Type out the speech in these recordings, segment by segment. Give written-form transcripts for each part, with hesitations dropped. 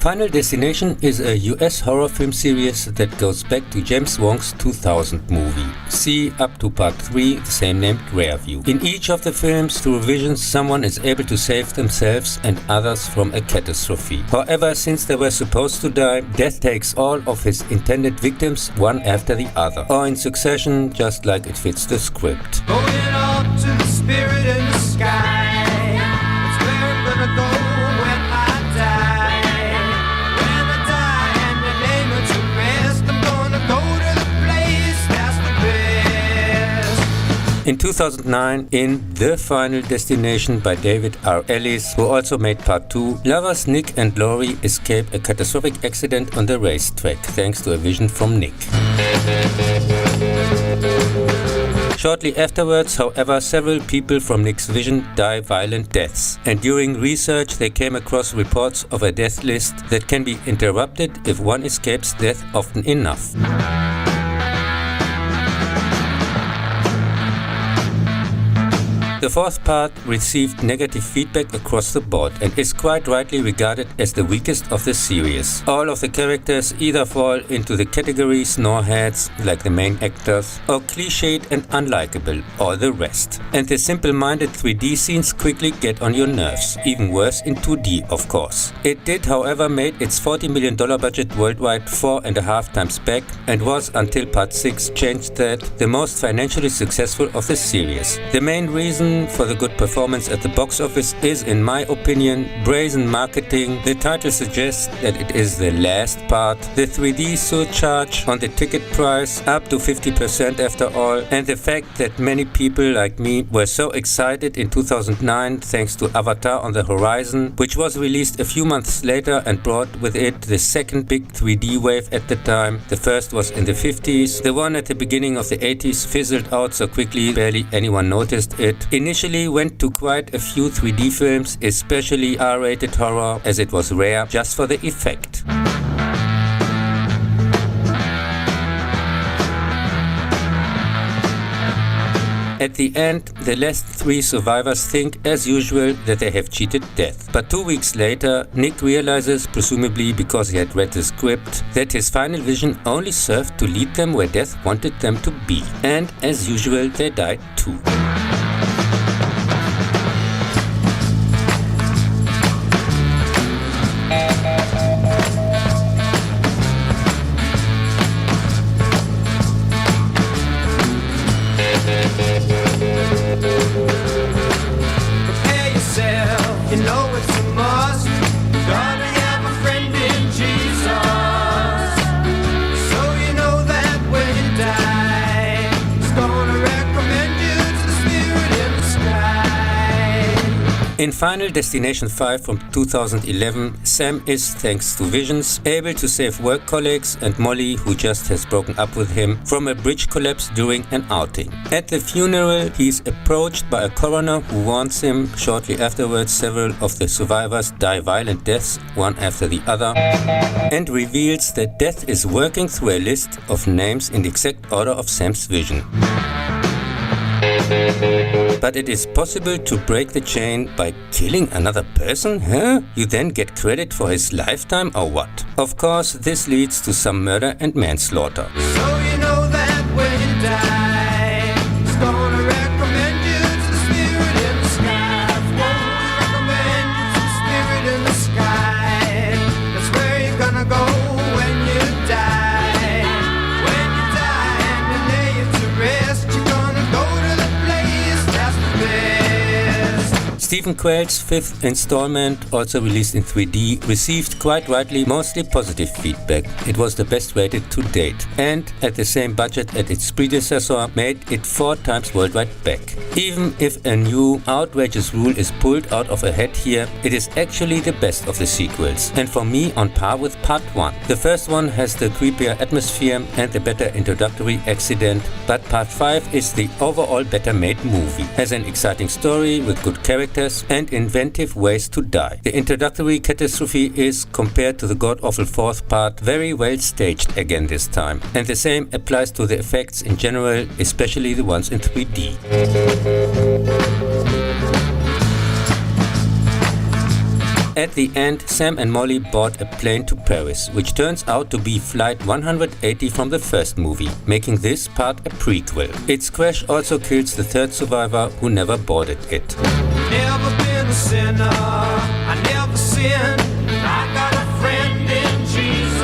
Final Destination is a US horror film series that goes back to James Wong's 2000 movie. See up to part 3, the same named Rare View. In each of the films, through visions, someone is able to save themselves and others from a catastrophe. However, since they were supposed to die, death takes all of his intended victims one after the other, or in succession, just like it fits the script. Going up to the spirit in the sky. That's where I'm gonna go when I die. When I die and the name of to rest, I'm gonna go to the place that's the best. In 2009, in The Final Destination by David R. Ellis, who also made part 2, lovers Nick and Laurie escape a catastrophic accident on the racetrack, thanks to a vision from Nick. Shortly afterwards, however, several people from Nick's vision die violent deaths, and during research they came across reports of a death list that can be interrupted if one escapes death often enough. The fourth part received negative feedback across the board and is quite rightly regarded as the weakest of the series. All of the characters either fall into the category snoreheads, like the main actors, or cliched and unlikable, or the rest. And the simple-minded 3D scenes quickly get on your nerves, even worse in 2D of course. It did, however, made its $40 million budget worldwide 4.5 times back, and was, until part 6 changed that, the most financially successful of the series. The main reason for the good performance at the box office is, in my opinion, brazen marketing. The title suggests that it is the last part, the 3D surcharge on the ticket price, up to 50% after all, and the fact that many people like me were so excited in 2009 thanks to Avatar on the Horizon, which was released a few months later and brought with it the second big 3D wave at the time. The first was in the 50s, the one at the beginning of the 80s fizzled out so quickly barely anyone noticed it. Initially went to quite a few 3D films, especially R-rated horror, as it was rare just for the effect. At the end, the last 3 survivors think, as usual, that they have cheated death. But 2 weeks later, Nick realizes, presumably because he had read the script, that his final vision only served to lead them where death wanted them to be. And as usual, they died too. Prepare yourself, you know it's a must. Gotta have a friend in Jesus. So you know that when you die, he's gonna recommend you to the spirit in the sky. In Final Destination 5 from 2011, Sam is, thanks to visions, able to save work colleagues and Molly, who just has broken up with him, from a bridge collapse during an outing. At the funeral, he is approached by a coroner who warns him. Shortly afterwards, several of the survivors die violent deaths, one after the other, and reveals that death is working through a list of names in the exact order of Sam's vision. But it is possible to break the chain by killing another person, huh? You then get credit for his lifetime or what? Of course, this leads to some murder and manslaughter. So you know that when you die, he's gonna recommend you to the spirit in the sky. Won't recommend you to the spirit in the sky. That's where you're gonna go when you die. When you die and you lay you to rest, you're gonna go to the place that's the best. Stephen Quayle's 5th installment, also released in 3D, received quite rightly mostly positive feedback. It was the best rated to date, and at the same budget as its predecessor, made it 4 times worldwide back. Even if a new outrageous rule is pulled out of a hat here, it is actually the best of the sequels, and for me on par with part 1. The first one has the creepier atmosphere and the better introductory accident, but part 5 is the overall better made movie. Has an exciting story with good characters and inventive ways to die. The introductory catastrophe is, compared to the god-awful 4th part, very well staged again this time. And the same applies to the effects in general, especially the ones in 3D. At the end, Sam and Molly board a plane to Paris, which turns out to be flight 180 from the first movie, making this part a prequel. Its crash also kills the third survivor who never boarded it. Never been a sinner, I never sinned. I got a friend in Jesus.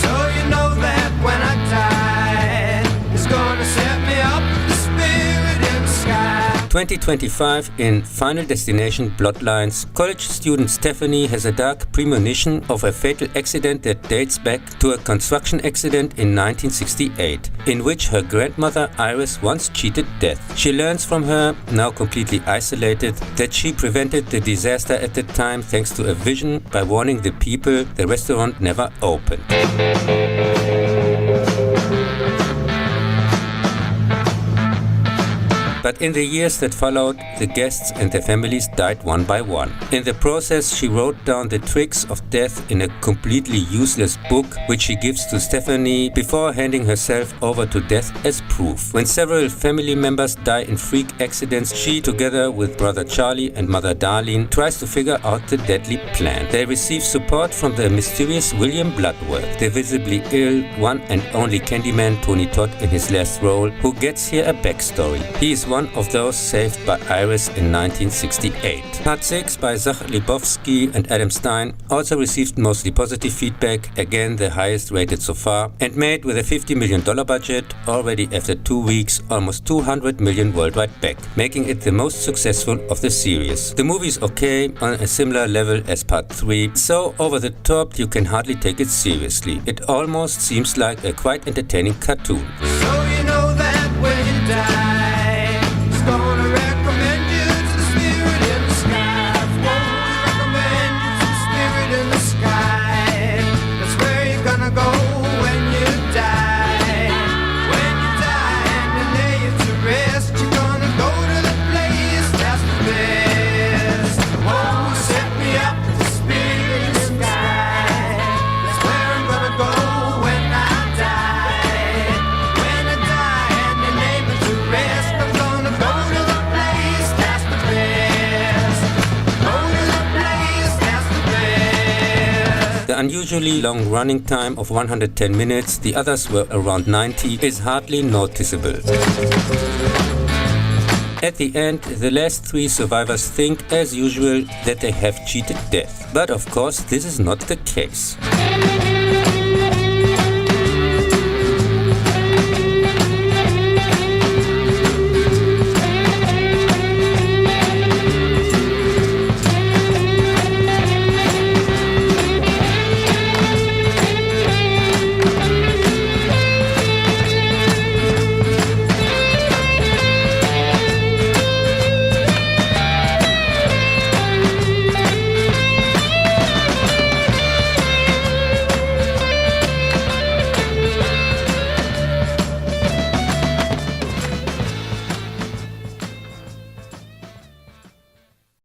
So you know that when I die, He's gonna set me up with the Spirit in the sky. 2025 in Final Destination Bloodlines, college student Stephanie has a dark premonition of a fatal accident that dates back to a construction accident in 1968, in which her grandmother Iris once cheated death. She learns from her, now completely isolated, that she prevented the disaster at the time thanks to a vision by warning the people the restaurant never opened. But in the years that followed, the guests and their families died one by one. In the process, she wrote down the tricks of death in a completely useless book, which she gives to Stephanie before handing herself over to death as proof. When several family members die in freak accidents, she, together with brother Charlie and mother Darlene, tries to figure out the deadly plan. They receive support from the mysterious William Bloodworth, the visibly ill, one and only Candyman Tony Todd in his last role, who gets here a backstory. He is one of those saved by Iris in 1968. Part 6 by Zach Lebowski and Adam Stein also received mostly positive feedback, again the highest rated so far, and made with a $50 million budget, already after 2 weeks, almost $200 million worldwide back, making it the most successful of the series. The movie is okay, on a similar level as Part 3, so over the top you can hardly take it seriously. It almost seems like a quite entertaining cartoon. So you know that when you die, gonna recommend you to the Spirit in the sky. Won't recommend you to the Spirit in the sky. That's where you're gonna go when you die. When you die and you lay you to rest, you're gonna go to the place that's the best. Won't set me up with the Spirit in the sky. That's where I'm gonna go when I die. When I die and you lay me to rest, I'm gonna go to the place that's the best. Go to the place that's the best. The unusually long running time of 110 minutes, the others were around 90, is hardly noticeable. At the end, the last 3 survivors think, as usual, that they have cheated death. But of course, this is not the case.